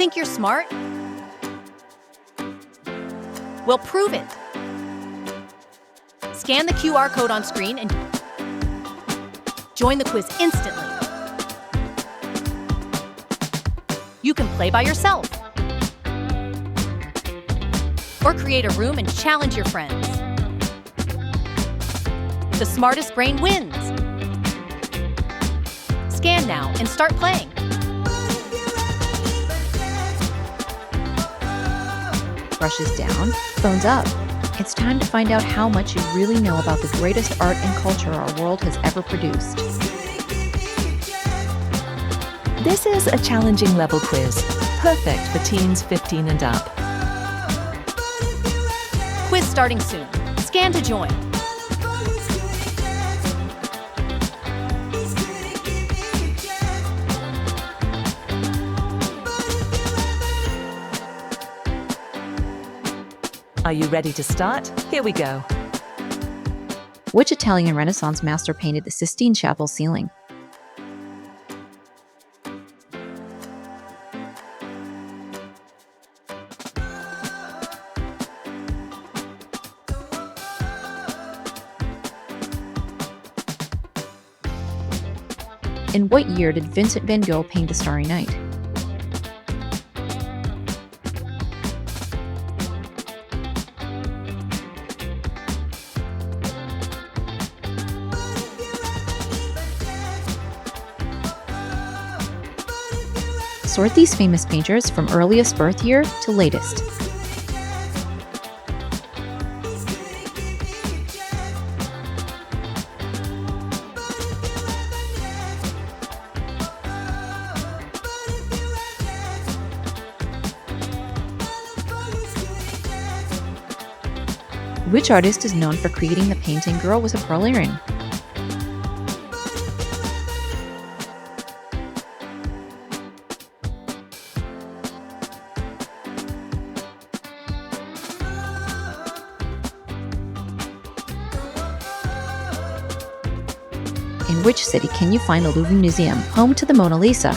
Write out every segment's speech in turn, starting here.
Think you're smart? Well, prove it. Scan the QR code on screen and join the quiz instantly. You can play by yourself or create a room and challenge your friends. The smartest brain wins. Scan now and start playing. Brushes down, phones up. It's time to find out how much you really know about the greatest art and culture our world has ever produced. This is a challenging level quiz, perfect for teens 15 and up. Quiz starting soon. Scan to join. Are you ready to start? Here we go. Which Italian Renaissance master painted the Sistine Chapel ceiling? In what year did Vincent van Gogh paint The Starry Night? Sort these famous painters from earliest birth year to latest. Which artist is known for creating the painting Girl with a Pearl Earring? In which city can you find the Louvre Museum, home to the Mona Lisa?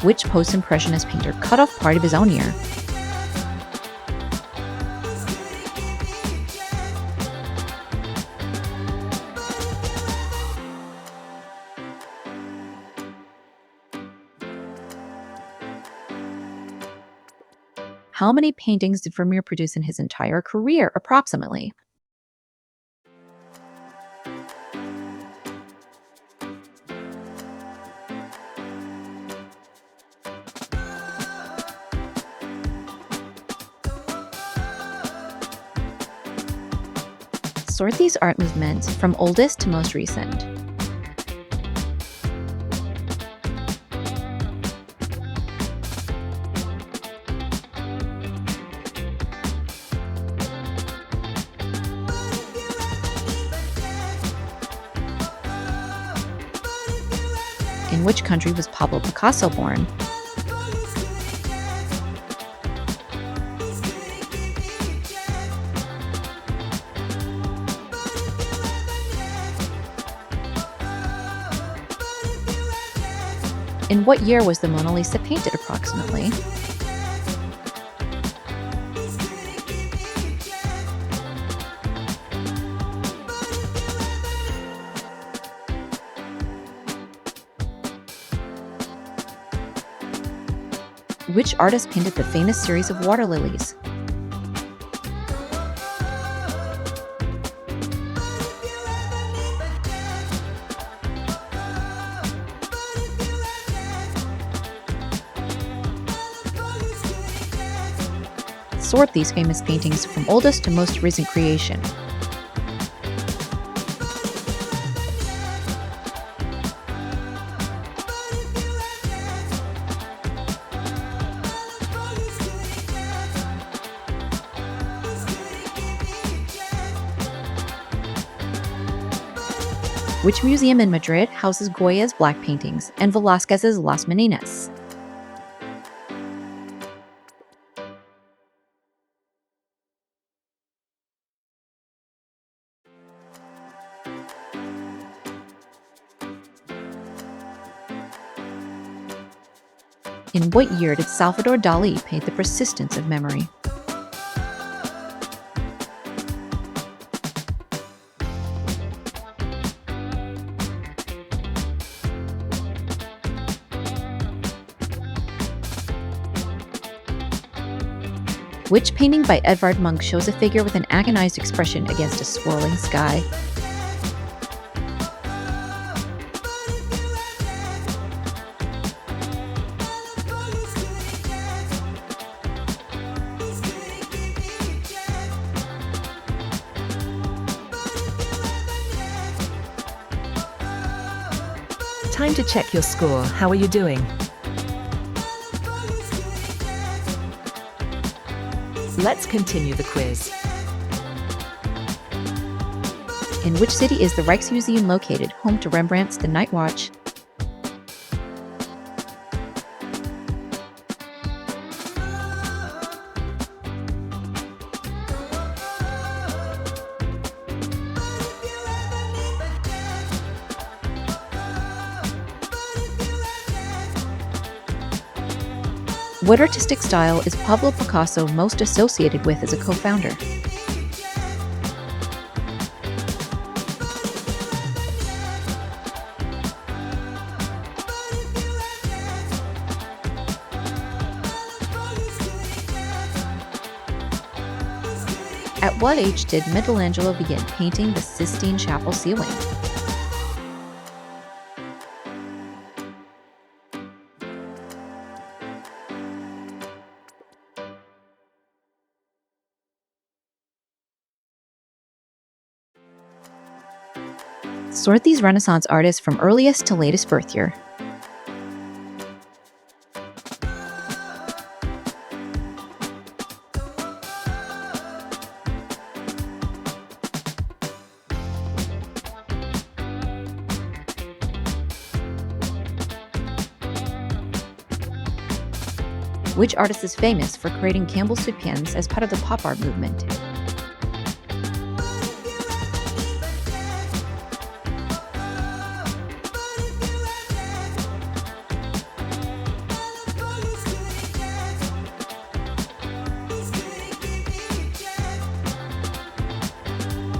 Which post-impressionist painter cut off part of his own ear? How many paintings did Vermeer produce in his entire career, approximately? Sort these art movements from oldest to most recent. In which country was Pablo Picasso born? In what year was the Mona Lisa painted, approximately? Which artist painted the famous series of water lilies? Sort these famous paintings from oldest to most recent creation. Which museum in Madrid houses Goya's black paintings and Velázquez's Las Meninas? In what year did Salvador Dali paint The Persistence of Memory? Which painting by Edvard Munch shows a figure with an agonized expression against a swirling sky? Time to check your score. How are you doing? Let's continue the quiz. In which city is the Rijksmuseum located, home to Rembrandt's The Night Watch? What artistic style is Pablo Picasso most associated with as a co-founder? At what age did Michelangelo begin painting the Sistine Chapel ceiling? Sort these Renaissance artists from earliest to latest birth year. Which artist is famous for creating Campbell soup cans as part of the pop art movement?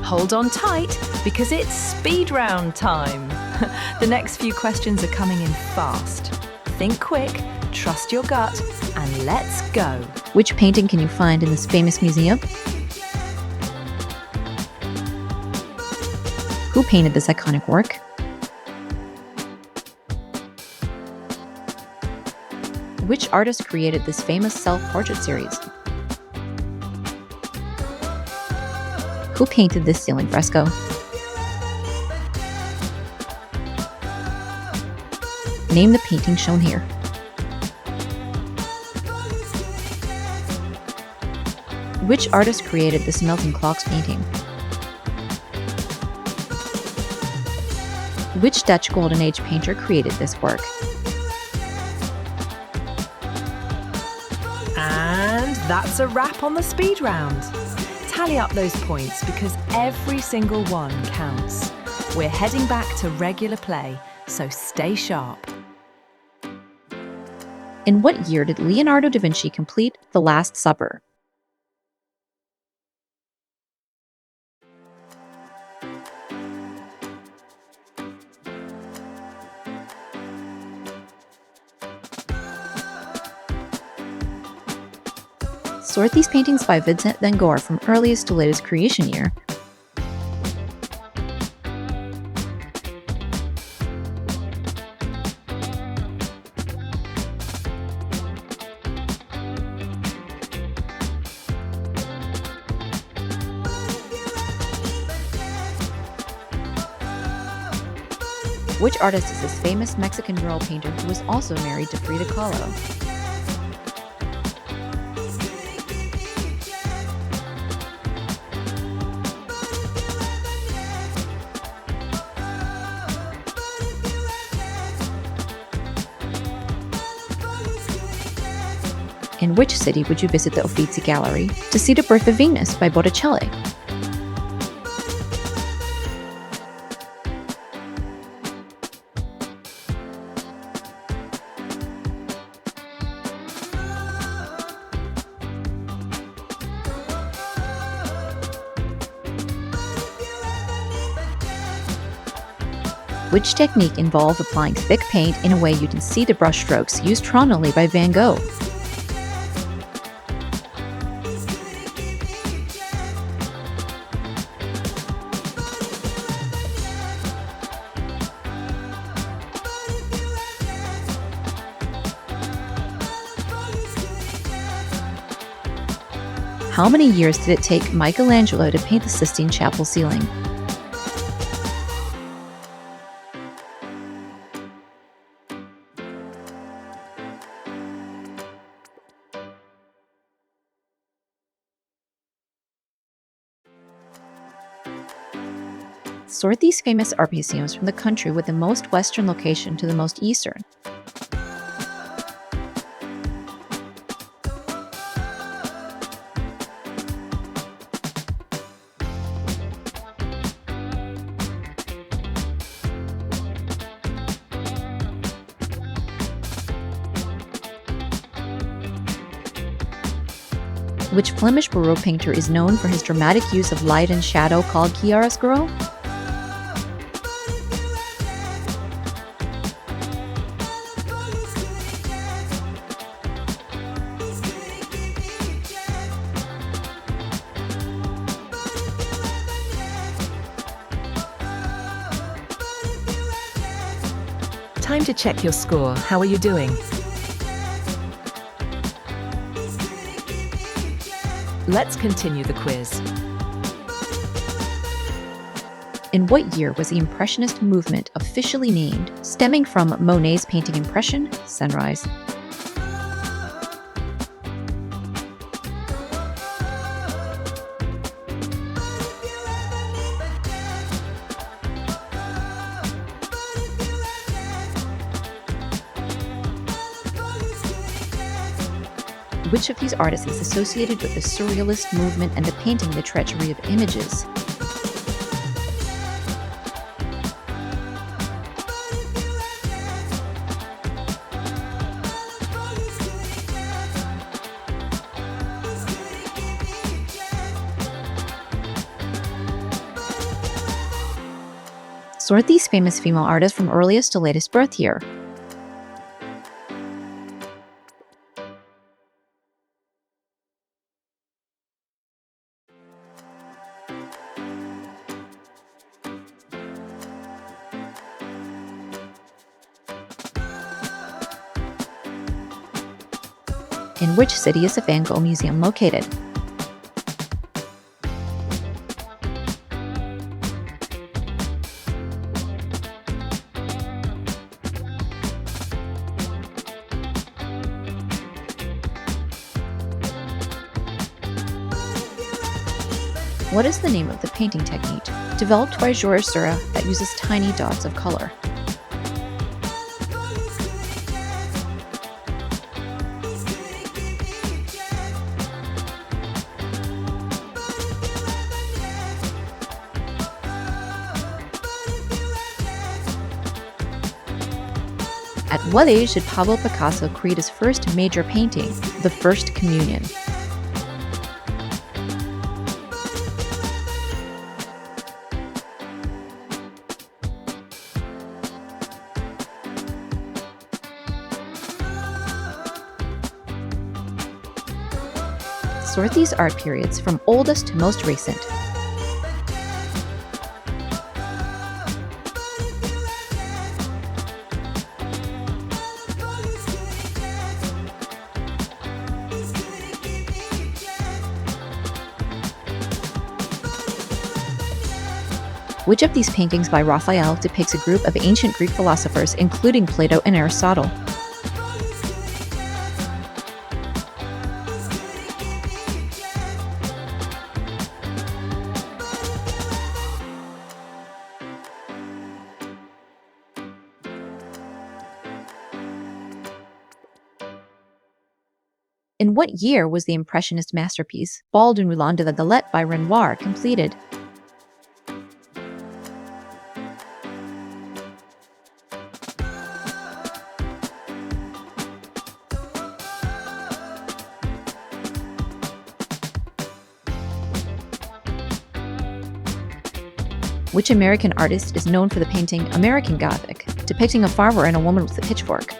Hold on tight, because it's speed round time. The next few questions are coming in fast. Think quick, trust your gut, and let's go. Which painting can you find in this famous museum? Who painted this iconic work? Which artist created this famous self-portrait series? Who painted this ceiling fresco? Name the painting shown here. Which artist created this melting clocks painting? Which Dutch Golden Age painter created this work? And that's a wrap on the speed round. Tally up those points because every single one counts. We're heading back to regular play, so stay sharp. In what year did Leonardo da Vinci complete The Last Supper? Sort these paintings by Vincent van Gogh from earliest to latest creation year. Which artist is this famous Mexican mural painter who was also married to Frida Kahlo? In which city would you visit the Uffizi Gallery to see The Birth of Venus by Botticelli? Which technique involved applying thick paint in a way you can see the brushstrokes used prominently by Van Gogh? How many years did it take Michelangelo to paint the Sistine Chapel ceiling? Sort these famous art museums from the country with the most western location to the most eastern. Which Flemish Baroque painter is known for his dramatic use of light and shadow called chiaroscuro? Time to check your score. How are you doing? Let's continue the quiz. In what year was the Impressionist movement officially named, stemming from Monet's painting Impression, Sunrise? Which of these artists is associated with the Surrealist movement and the painting The Treachery of Images? Sort these famous female artists from earliest to latest birth year. In which city is the Van Gogh Museum located? What is the name of the painting technique developed by Georges Seurat that uses tiny dots of color? At what age did Pablo Picasso create his first major painting, The First Communion? Sort these art periods from oldest to most recent. Which of these paintings by Raphael depicts a group of ancient Greek philosophers, including Plato and Aristotle? In what year was the Impressionist masterpiece, Bal d'une Roulade de la Galette by Renoir, completed? Which American artist is known for the painting American Gothic, depicting a farmer and a woman with a pitchfork?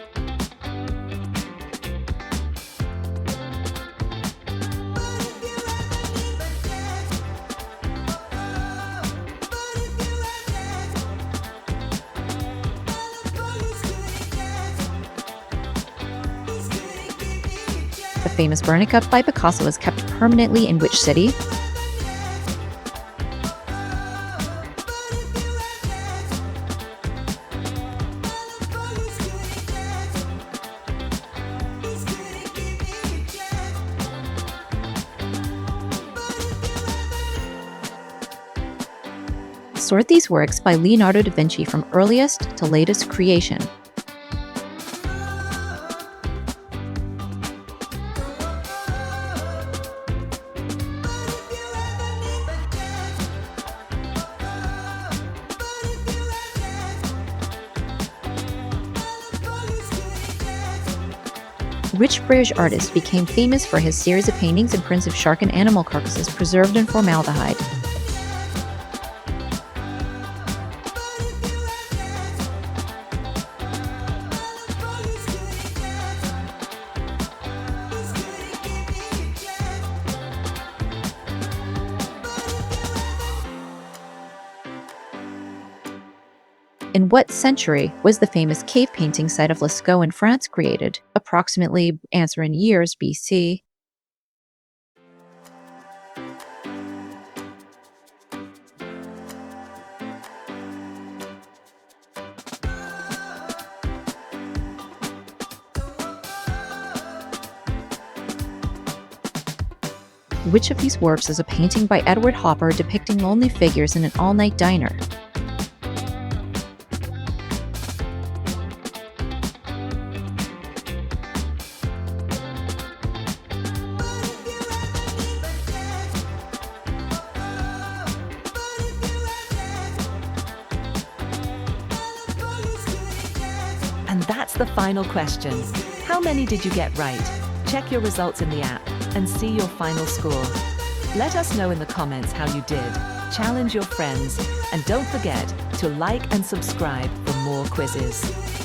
The famous Guernica by Picasso is kept permanently in which city? Sort these works by Leonardo da Vinci from earliest to latest creation. Which British artist became famous for his series of paintings and prints of shark and animal carcasses preserved in formaldehyde? In what century was the famous cave painting site of Lascaux in France created? Approximately, answer in years, BC. Which of these works is a painting by Edward Hopper depicting lonely figures in an all-night diner? And that's the final question. How many did you get right? Check your results in the app and see your final score. Let us know in the comments how you did. Challenge your friends and don't forget to like and subscribe for more quizzes.